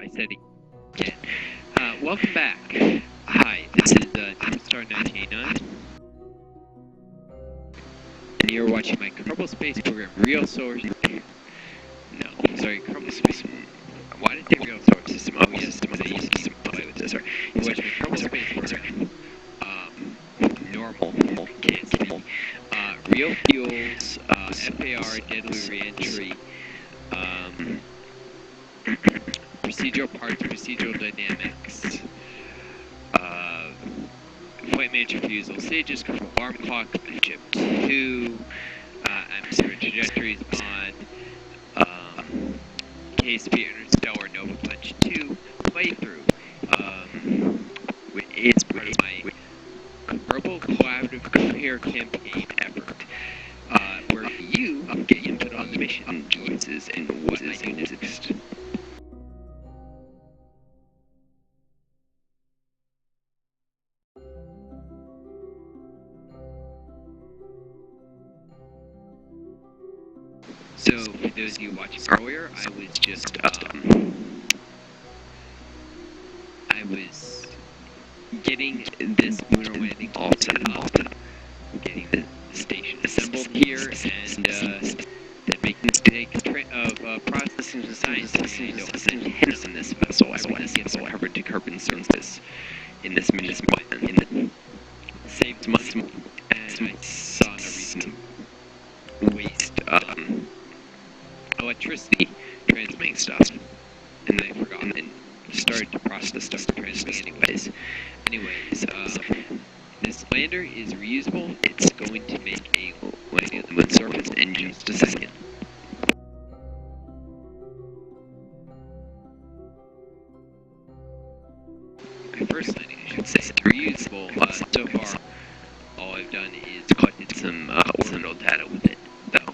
I said it again. Welcome back. Hi, this is Northstar 1989. And you're watching my Kerbal Space Program Real Source. No, sorry, Kerbal Space. Why did they Real Source System? Oh, yes, I used to play with this. Sorry. You're watching my Kerbal Space Program. Normal, can't see. Real Fuels, FAR, Deadly Reentry, procedural parts, procedural dynamics, flight manager fusel, stages, alarm clock, Ep2, atmospheric trajectories mod, KSP Interstellar Nova Punch 2 playthrough. It's part of my Kerbal Collaborative Compare campaign effort, where you get input on the mission choices and what I do next. So, for those of you watching earlier, I was just, I was getting this lunar landing all set up, getting the station assembled here, and then making mistakes of processing the science. I don't send hits in this vessel. I want to get some covered to carbon surface in this mission plan. Saved months, and I saw no reason to waste electricity transmitting stuff, and then I forgot and started to process stuff to transmit anyways. This lander is reusable. It's going to make a landing on the moon surface in just a second. My first landing, I should say, is reusable. So far, all I've done is collected some orbital data with it, though.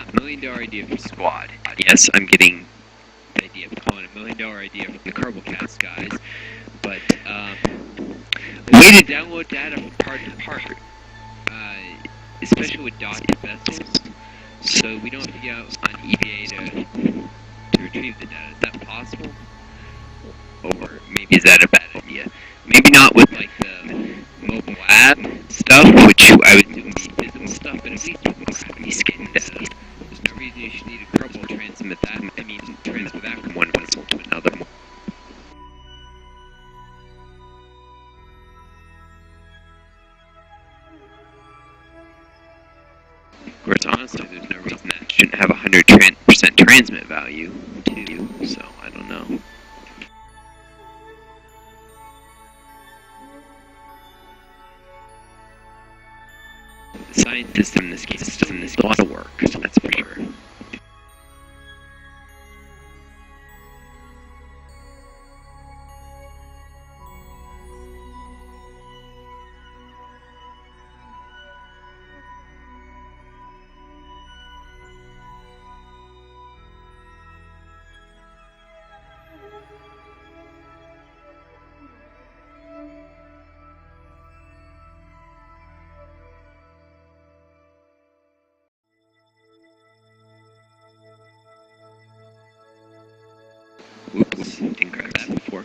$1 million idea for squad. Yes, I'm getting the idea of calling $1 million idea from the Kerbal Cast guys, but a way to download data from part to part, especially with docked vessels, so we don't have to get out on EVA to retrieve the data. Is that possible? Or maybe is that a bad idea? Maybe not with like the mobile lab stuff, which I would do be physical stuff, but at least you can gravity scan data. There's no reason you should need a Kerbal to transmit that. Transfer that from one vessel to another. Of course, honestly, there's no reason that shouldn't have 100% transmit value too. So I don't know. The science system in this case is still in this a lot of work, so that's for sure. Whoops, didn't grab that before.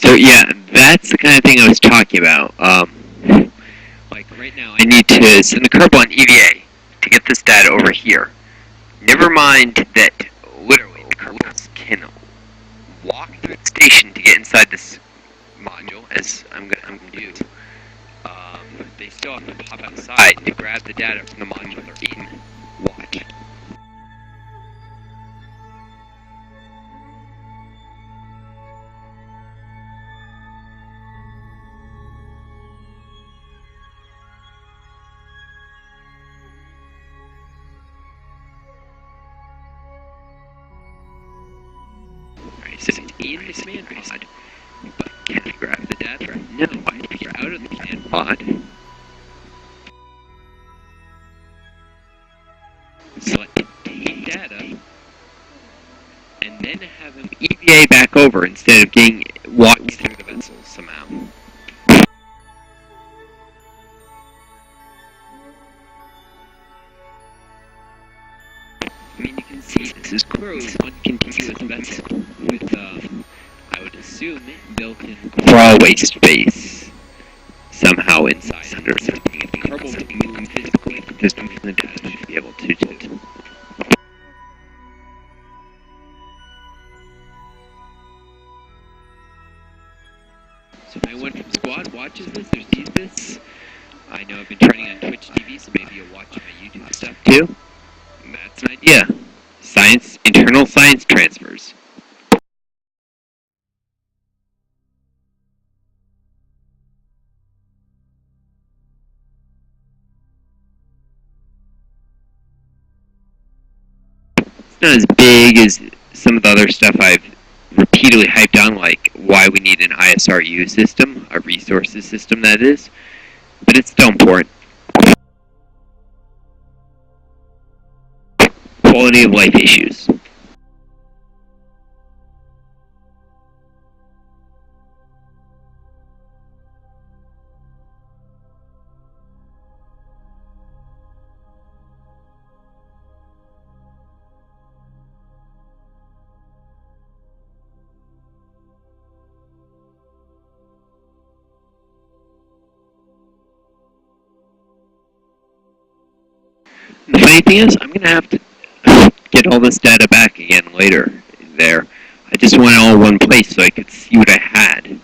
So yeah, that's the kind of thing I was talking about. Like right now, I need to send the Kerbal an EVA to get this data over here. Never mind that literally the Kerbals can walk through the station to get inside this module, as I'm gonna do. They still have to pop outside to grab the data from the module they're in. Watch. Alright, so it's in the command pod. But can I grab the data? No, I have to get out of the command pod. Select contain data, and then have them EVA back over instead of getting walking through the vessels somehow. I mean, you can see this is clearly one continuous vessel with, I would assume, built-in crawl waste space somehow inside under something. If the Kerbal can move physically, just from the data should be able to do. So if anyone from Squad watches this or sees this, I know I've been training on Twitch TV, so maybe you'll watch my YouTube stuff too. And that's an idea. Science, internal science transfers. It's not as big as some of the other stuff I've repeatedly hyped on, like why we need an ISRU system, a resources system that is, but it's still important. Quality of life issues. The funny thing is, I'm going to have to get all this data back again later there. I just want it all in one place so I could see what I had.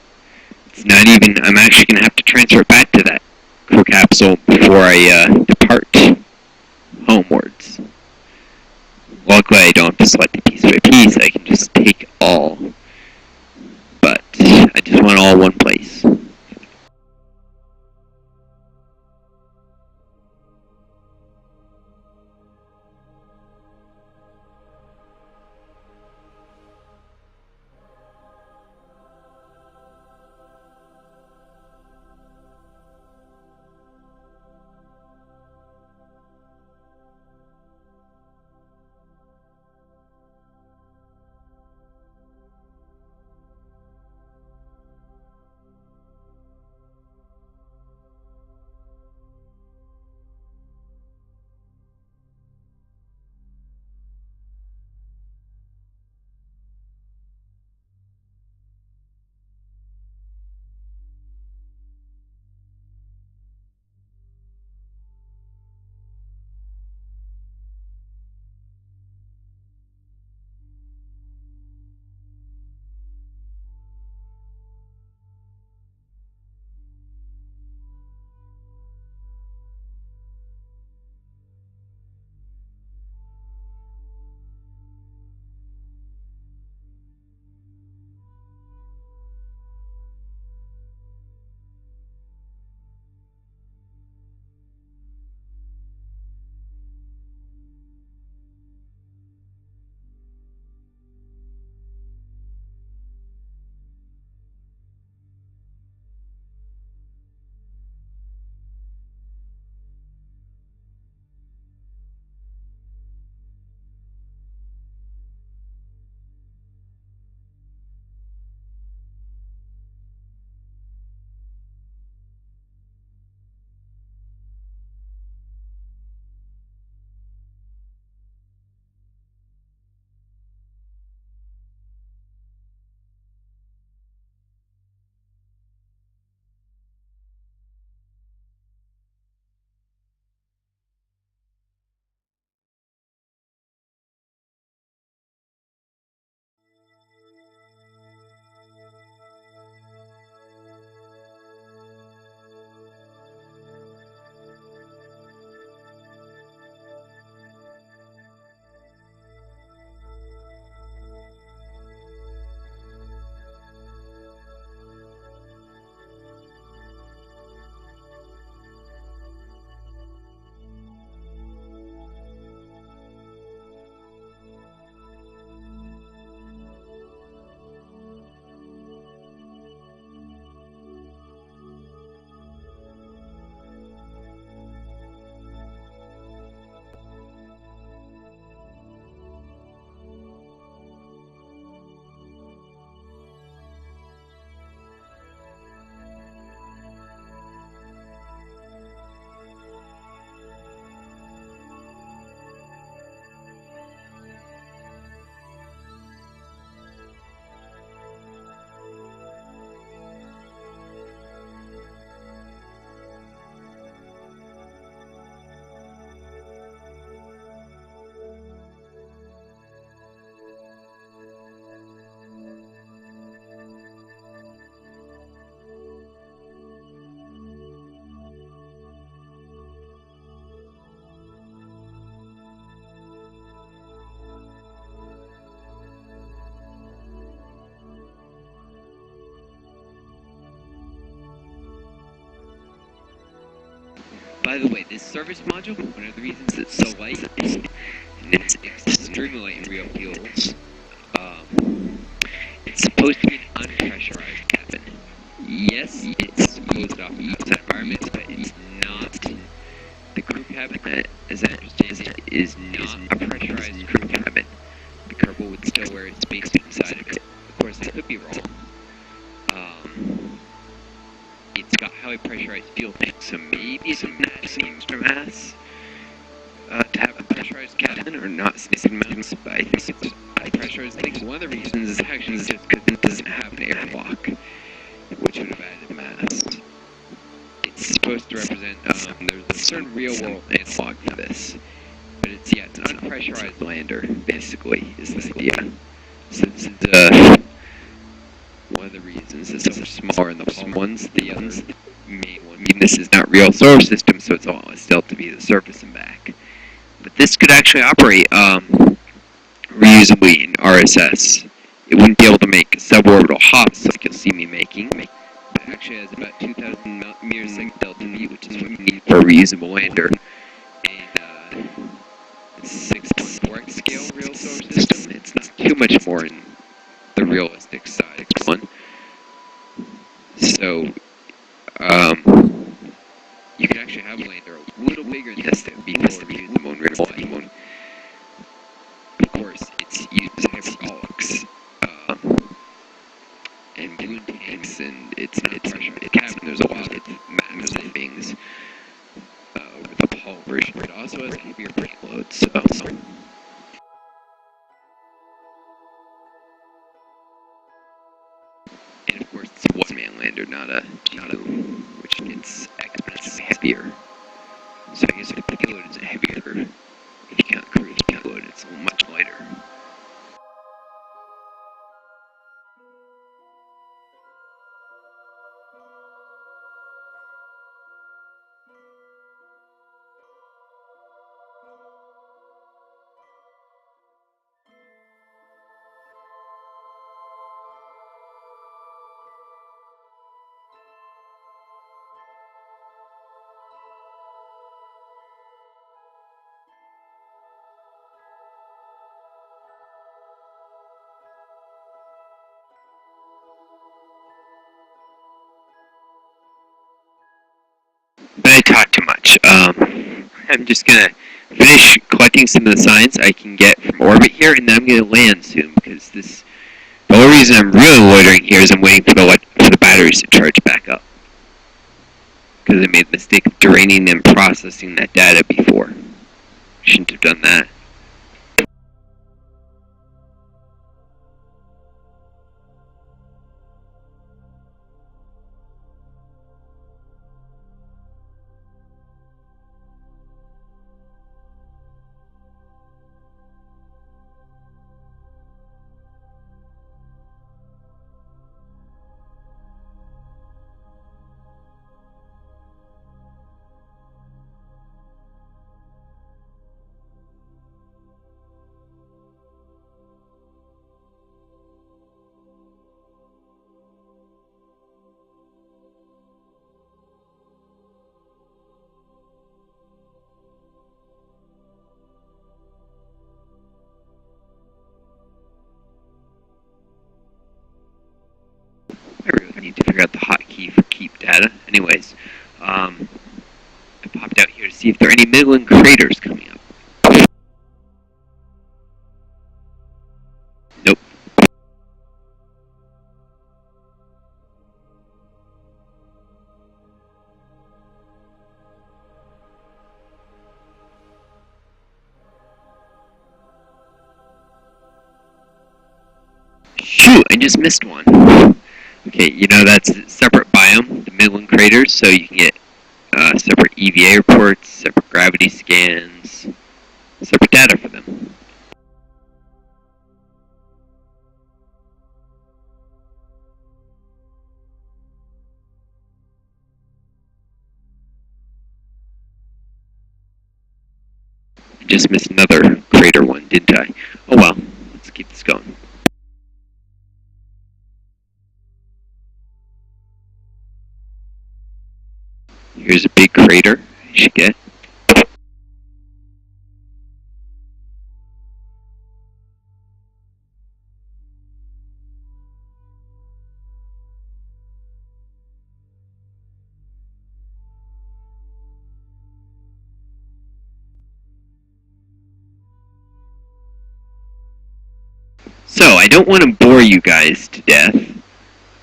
It's not even, I'm actually going to have to transfer it back to that crew capsule before I depart homewards. Luckily I don't have to select it piece by piece, I can just take all. But I just want it all in one place. By the way, this service module, one of the reasons it's so light, and it's extremely light in real fuels, it's supposed to be an unpressurized cabin. Yes, it's closed off from outside environments, but it's not. The crew cabin, as I understand it, is not a pressurized crew cabin. The Kerbal would still wear its spacesuit inside of it. Of course, I could be wrong. It's got highly pressurized fuel tanks, so maybe some extra mass to have a pressurized cabin, or not significant amounts, but I think it's pressurized. I think one of the reasons is actually just because it doesn't have an airlock, which would have added mass. It's supposed to represent, there's a certain real-world analog for this, but it's an unpressurized lander, basically, is the idea. So this is, one of the reasons it's so much smaller in the palm ones. The other main one, I mean, this is not real solar system, so it's all still to be the surface and back. But this could actually operate reusably in RSS. It wouldn't be able to make suborbital hops like you'll see me making, but it actually has about 2,000 meters second delta V, which is what you need for a reusable lander. And 6.4x scale real solar system. It's not too much more in the realistic side one. So, you can actually have a lander a little bigger than this that would be for reusable and real. Of course, it's used hydraulics, and balloon tanks, and it's not pressurized. The cabin, there's a lot of massive things over the hull version, but it also has a heavier payload, so. And of course, it's a one-man lander, not a Pt2, which gets exponentially heavier. So I guess the payload is heavier. If you count the crew payload, it's much lighter. But I talk too much. I'm just gonna finish collecting some of the signs I can get from orbit here, and then I'm gonna land soon, because the only reason I'm really loitering here is I'm waiting for the batteries to charge back up. Because I made the mistake of draining and processing that data before. Shouldn't have done that. I really need to figure out the hotkey for keep data. Anyways, I popped out here to see if there are any Midland craters coming up. Nope. Shoot, I just missed one. Okay, you know that's a separate biome, the Midland craters, so you can get separate EVA reports, separate gravity scans, separate data for them. I just missed another crater one, didn't I? Oh well, let's keep this going. Here's a big crater, should get. So, I don't want to bore you guys to death.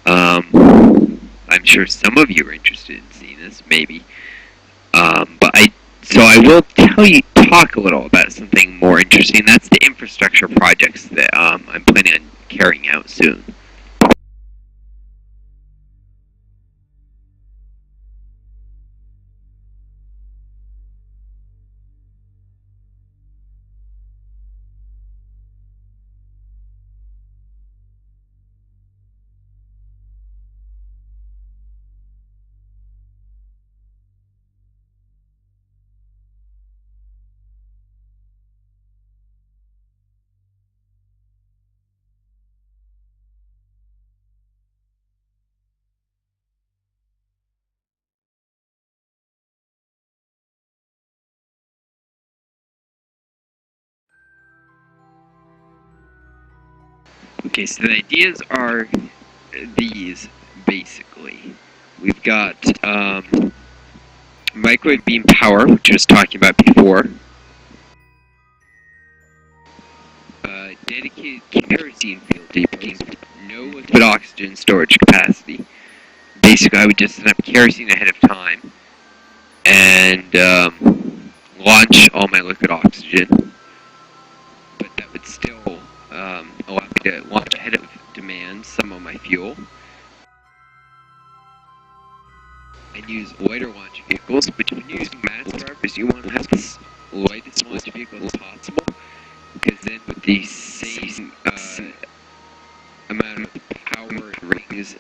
I'm sure some of you are interested in seeing this, maybe. So I will talk a little about something more interesting. That's the infrastructure projects that I'm planning on carrying out soon. Okay, so the ideas are these, basically. We've got microwave beam power, which I was talking about before. Dedicated kerosene field depots, no liquid oxygen storage capacity. Basically, I would just set up kerosene ahead of time and launch all my liquid oxygen. But that would still allow me to launch ahead of demand some of my fuel. And use lighter launch vehicles, but when you're using mass drivers, you want to have the lightest launch vehicle as possible, because then with the same amount of power and rings,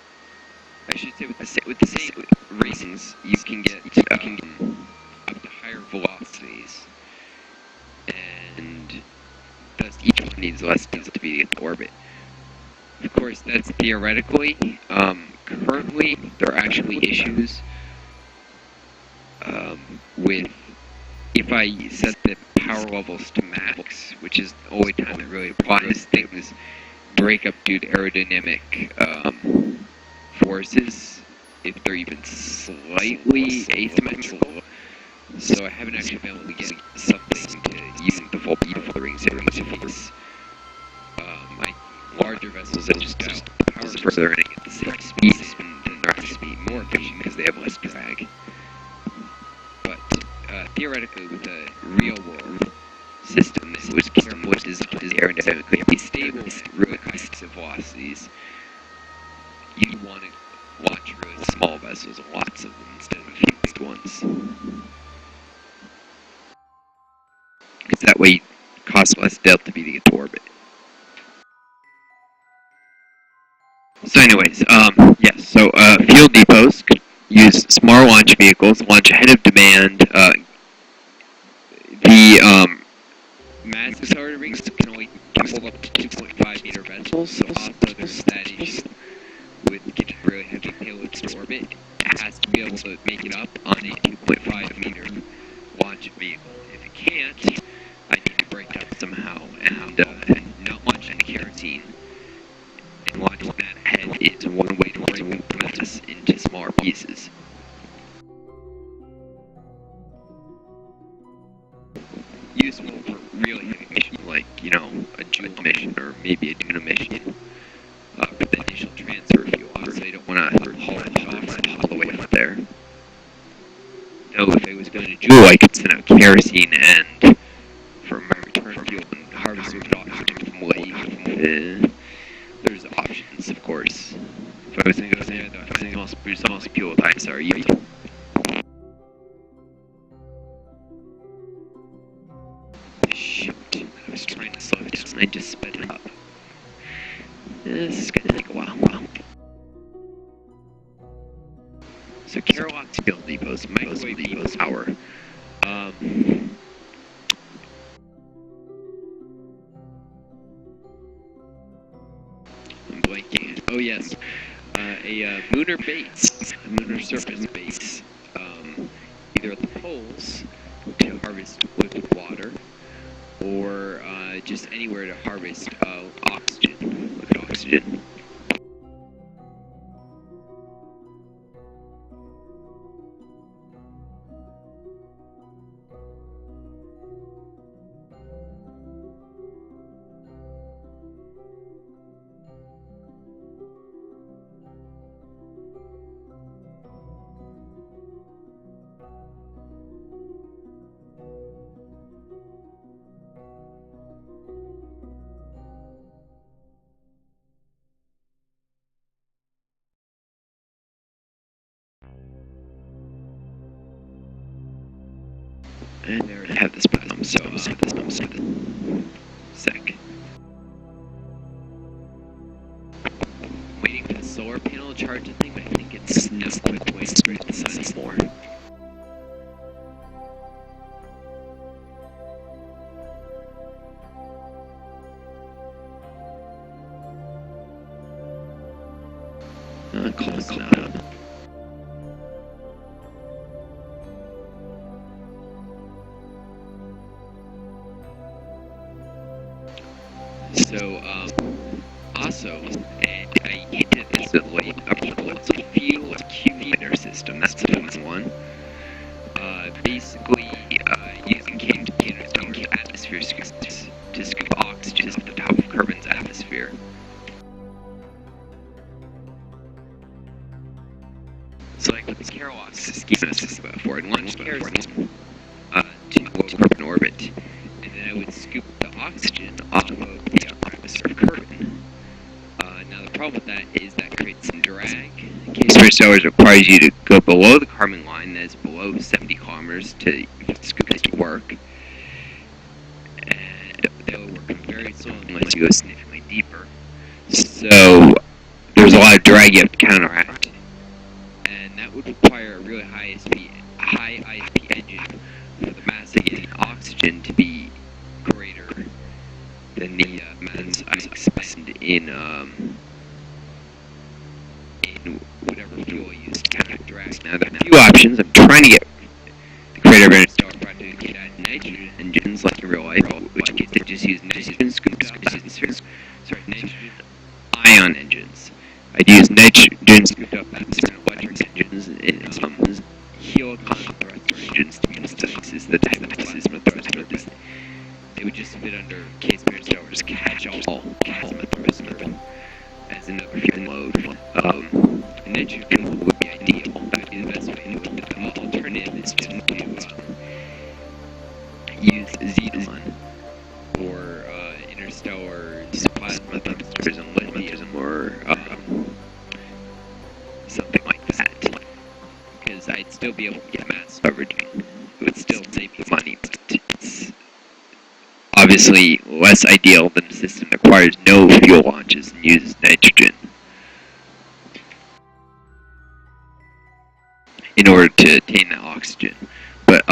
I should say with the same rings, you can get up to higher velocities, and thus each one needs less diesel to be in orbit. Of course, that's theoretically. Currently, there are actually issues with if I set the power levels to max, which is the only time it really applies, things break up due to aerodynamic forces, if they're even slightly asymmetrical. So I haven't actually been able to get something to use the full rings in case my larger vessels that just got power further and at the same speed, then they're actually more efficient because they have less drag. But theoretically, with a real-world system that was carefully designed aerodynamically to be stable at really high velocities, you want to launch really small vessels, lots of them, instead of a few big ones. Because that way it costs less delta V to get to orbit. So anyways, yes, so fuel depots could use smaller launch vehicles, launch ahead of demand. The mass accelerator rings can only hold up to 2.5 meter vessels, so also there's that issue with getting really heavy payloads to orbit. It has to be able to make it up on a 2.5 meter launch vehicle. If it can't, I need to break it up somehow, and not launching the kerosene and launching that ahead is one way to break mass into smaller pieces. Useful for really heavy missions like, a Joule mission or maybe a Duna mission. With the initial transfer fuel, obviously I don't want to haul it off all the way up there. Though if I was going to Joule, I could send out kerosene and for my return fuel and harvest liquid oxygen from lake. There's options, of course. If I was going to go there, though, if I was going to produce some fuel with ISRU. Shoot, I was trying to slow it down, I just sped it up. This is going to take a while. So Kerbal fuel depots, microwave depots, power. I'm blanking. Oh yes, a lunar base, a lunar surface base. Either holes to harvest liquid water, or just anywhere to harvest oxygen, liquid oxygen. And I already have this problem, so sec. Waiting for the solar panel to charge the thing, but I think it's no quick way to spray the sun more. Close enough. So, also, and I hinted this a little late, it's a fuel accumulator system. That's the one. Basically, using containers in the atmosphere to scoop oxygen off the top of Kerbal's atmosphere. So, like with the Kerbal scheme I was talking about before, I'd launch kerosene to low Kerbal orbit, and then I would scoop the oxygen off of the atmosphere of Kerbal. Now the problem with that is that creates some drag. K-Space requires you to go below the Kerbal line, that is below 70 kilometers, to scoop this to work. And they'll work very slowly unless you go significantly deeper. So there's a lot of drag you have to counteract. And that would require a really high ISP engine for the mass of getting oxygen to be greater than the mass I expend in whatever fuel you use to counteract drag. Now there are a few options. I'm trying to get the creator of Northstar project to get at nitrogen engines like in real life, which in case they just use nitrogen scooped up atmosphere. Sorry, nitrogen ion engines. I'd use nitrogen scooped up atmosphere electric engines and some helicon thruster engines to use. This is the type of system of thruster. They would just fit under K-Space Tower's catch-all plasma thruster as another fuel mode. Nitrogen would be ideal. That would be the best way to do it. The alternative is just to use xenon or interstellar plasma thrusters and lithium or something like that. Because I'd still be able to get mass coverage. It would still save you money, but it's obviously less ideal than a system that requires no fuel launches and uses nitrogen in order to attain that oxygen. But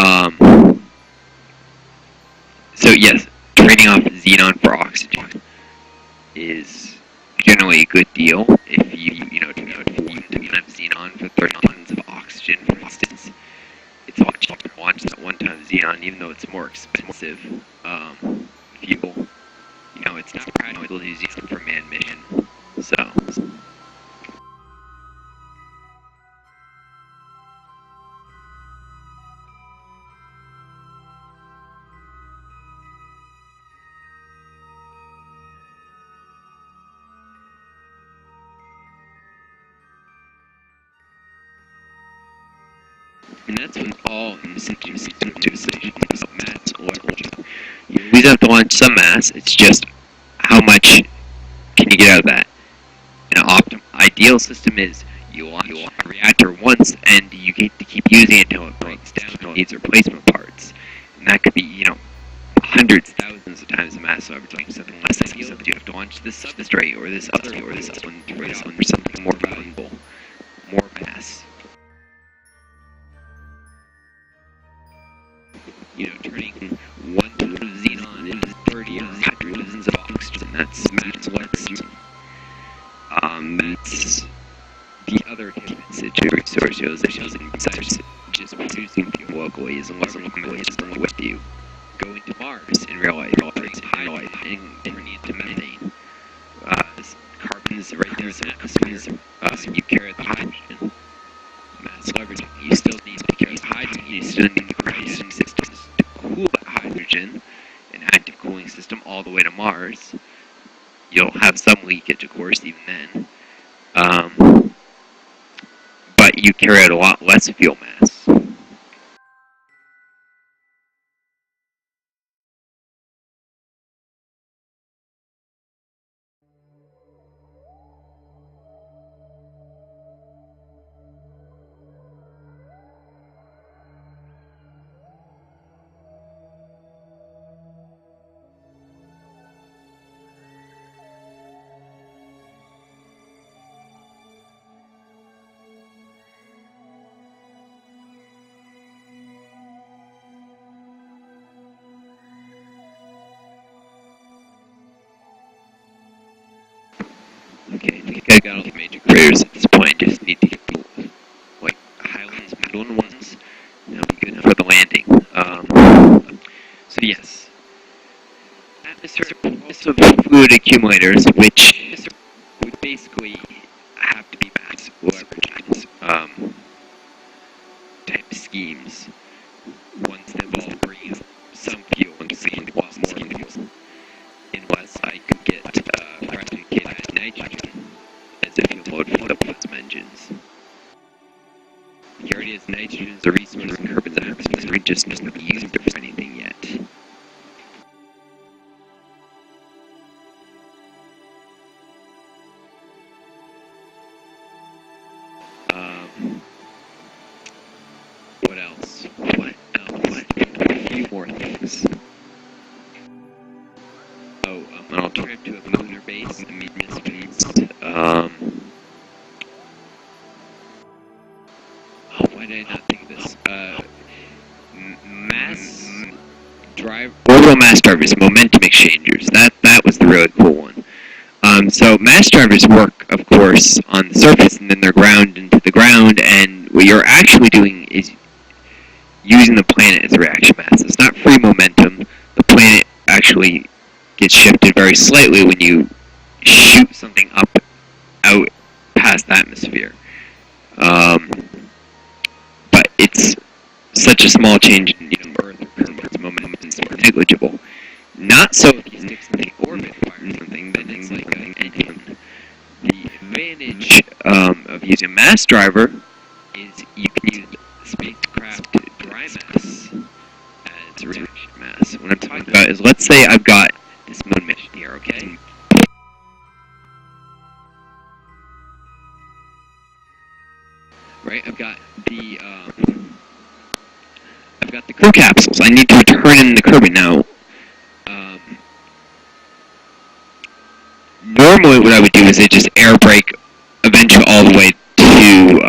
so yes, trading off xenon for oxygen is generally a good deal. If you turn out to have xenon for 30 tons of oxygen, for instance, it's a lot cheaper to launch that one ton of xenon, even though it's more expensive fuel. It's not practical to use xenon for manned mission. So. And that's when all in the system mass electric. You always have to launch some mass, it's just how much can you get out of that. An ideal system is you launch a reactor once and you get to keep using it until it breaks down and needs replacement parts. And that could be, hundreds, thousands of times the mass of everything. Something less ideal, you have to launch this substrate or this other one to trade on for something more valuable, more mass. Turning 1 ton of xenon into 30 hydrogens of oxygen, that's mass electricity. That's the other difference that your resource utilization besides just producing using fuel locally is unless locally is with you. Going to Mars in real life, turning hydrogen and turning it into methane. This carbon is right there in the atmosphere. You carry the hydrogen. Mass leveraging. You still need to carry the hydrogen. You still need to create systems to cool that hydrogen, an active cooling system all the way to Mars. You'll have some leakage, of course, even then. But you carry out a lot less fuel mass. Okay, I think I got all the major craters at this point. Just need to get the like highlands, middle ones. That'll be good for the landing. So yes, atmosphere consists of fluid accumulators, which would basically have to be mass leverage type schemes. Ones that involve bringing some fuel and seeing a lot more fuel, unless I could get precipitated nitrogen as a fuel load for the engines. Here it is, nitrogen is a resource in Kerbal's atmosphere. We just don't use it for anything yet. What else? What? A few more things. Oh, an alternative to a lunar base in the mid-mysteries. Oh, why did I not think of this? Orbital mass drivers, momentum exchangers. That was the really cool one. So mass drivers work, of course, on the surface, and then they're ground into the ground, and what you're actually doing is using the planet as a reaction mass. It's not free momentum. The planet actually gets shifted very slightly when you shoot something up out past the atmosphere. But it's such a small change in Earth its momentum is negligible. Not so if you stick something in orbit or something, then it's like an engine. The advantage of using a mass driver is you can use spacecraft dry mass as a reaction mass. What I'm talking about is, let's say I've got this moon mission here, okay? Right, I've got the crew capsules. I need to return in the Kerbal now. Normally what I would do is I just air brake eventually all the way to,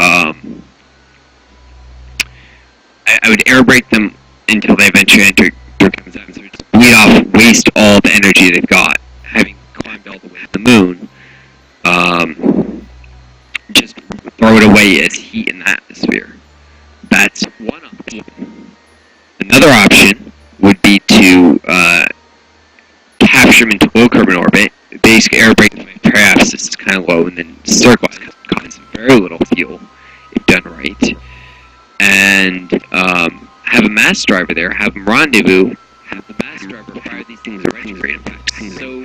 I would air brake them until they eventually enter Kerbal atmosphere. Just bleed off, waste all the energy they've got, having climbed all the way to the moon. Just throw it away as heat in the atmosphere. That's one option. Another option would be to capture them into low Kerbal orbit, basically air brake them perhaps this is kind of low, and then circle causes very little fuel if done right, and have a mass driver there, have them rendezvous, have the mass driver fire these things retrograde. In fact, so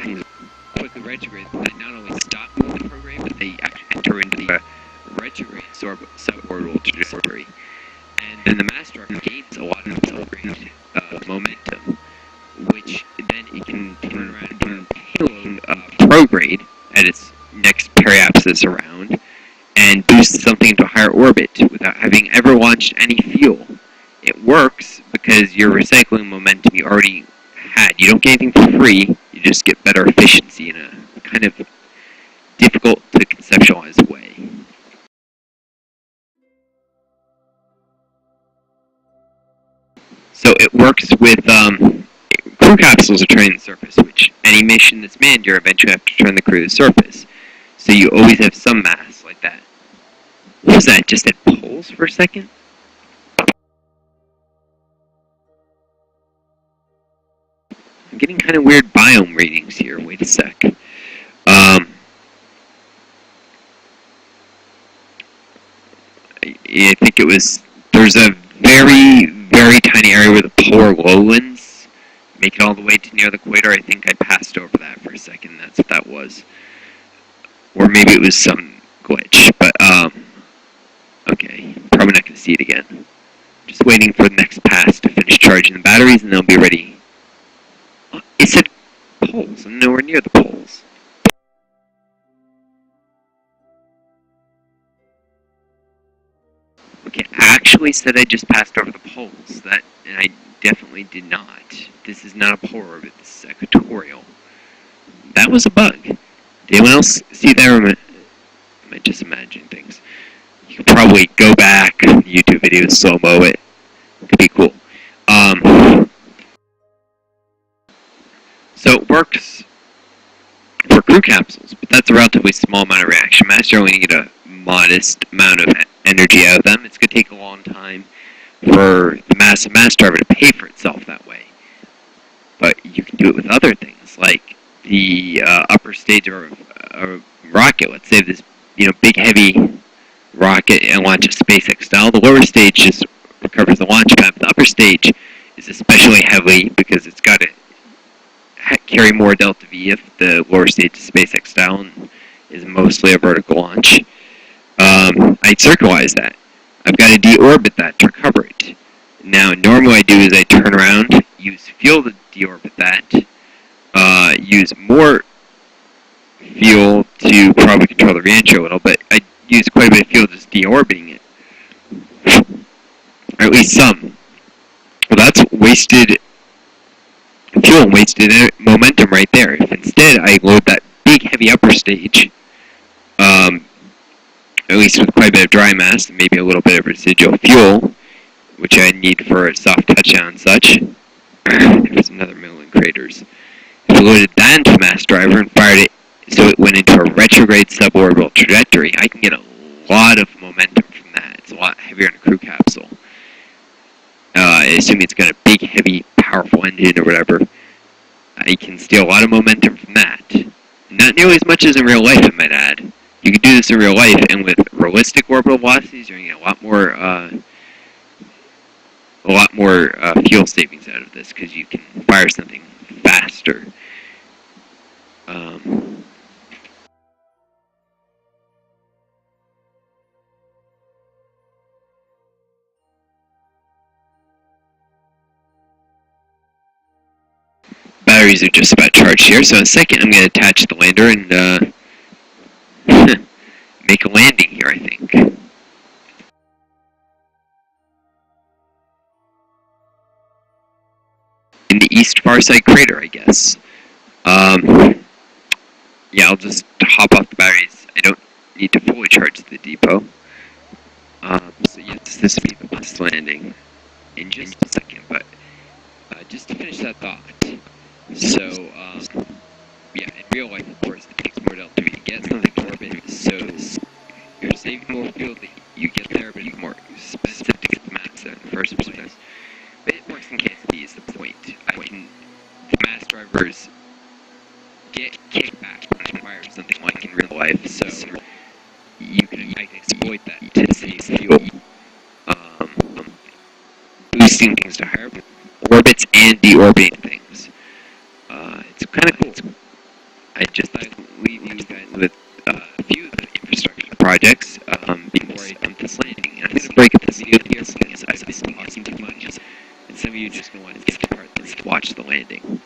quickly retrograde that not only stop moving the program, but they actually enter into the retrograde suborbital trajectory. And then the mass driver gains a lot of retrograde momentum, which then it can turn around and payload prograde at its next periapsis around and boost something into a higher orbit without having ever launched any fuel. It works because you're recycling momentum you already had. You don't get anything for free, you just get better efficiency in a kind of difficult to conceptualize way. So it works with crew capsules returning to the surface, which any mission that's manned, you eventually have to return the crew to the surface. So you always have some mass like that. What was that? Just at poles for a second? I'm getting kind of weird biome readings here. Wait a sec. I think it was, there's a very, very tiny area where the polar lowlands make it all the way to near the equator. I think I passed over that for a second. That's what that was. Or maybe it was some glitch. But, okay. Probably not going to see it again. Just waiting for the next pass to finish charging the batteries, and they'll be ready. Oh, it said poles. I'm nowhere near the poles. Okay, actually said I just passed over the poles. And I definitely did not. This is not a polar orbit. This is equatorial. That was a bug. Did anyone else see that, or am I just imagining things? You could probably go back, YouTube videos, slow-mo it. Could be cool. So it works for crew capsules, but that's a relatively small amount of reaction mass. You're only going to get a modest amount of energy out of them. It's going to take a long time for the massive mass driver to pay for itself that way. But you can do it with other things, like the upper stage of a rocket. Let's say this, big heavy rocket and launch a SpaceX style. The lower stage just recovers the launch pad. The upper stage is especially heavy because it's got to carry more delta V if the lower stage is SpaceX style and is mostly a vertical launch. I'd circularize that. I've got to deorbit that to recover it. Now, normally what I do is I turn around, use fuel to deorbit that, use more fuel to probably control the reentry a little, but I use quite a bit of fuel just deorbiting it. Or at least some. Well, that's wasted fuel and wasted momentum right there. If instead I load that big heavy upper stage, at least with quite a bit of dry mass and maybe a little bit of residual fuel, which I need for a soft touchdown and such. There's another million craters. If I loaded that into a mass driver and fired it so it went into a retrograde suborbital trajectory, I can get a lot of momentum from that. It's a lot heavier than a crew capsule. Assuming it's got a big, heavy, powerful engine or whatever, I can steal a lot of momentum from that. Not nearly as much as in real life, I might add. You can do this in real life, and with realistic orbital velocities, you're going to get a lot more fuel savings out of this because you can fire something faster. Batteries are just about charged here, so in a second I'm going to attach the lander and make a landing here, I think. In the east far side crater, I guess. Yeah, I'll just hop off the batteries. I don't need to fully charge the depot. So yes, this will be the last landing in just a second, but just to finish that thought. So, yeah, in real life, of course, it takes more delta V to get something to orbit, so you're saving more fuel that you get there, but it's more expensive to get the mass there in the first place. But it works in KSP is the point. The mass drivers get kickback when they fire something like in real life, so you can exploit that to save fuel. Boosting things to higher orbits and deorbiting things. It's kind of cool. I just thought I'd leave you guys with a few of the infrastructure projects before I dump this landing. And I'm going to break up this video here because I've been talking too much, and some of you just going to want to skip part this to watch the landing.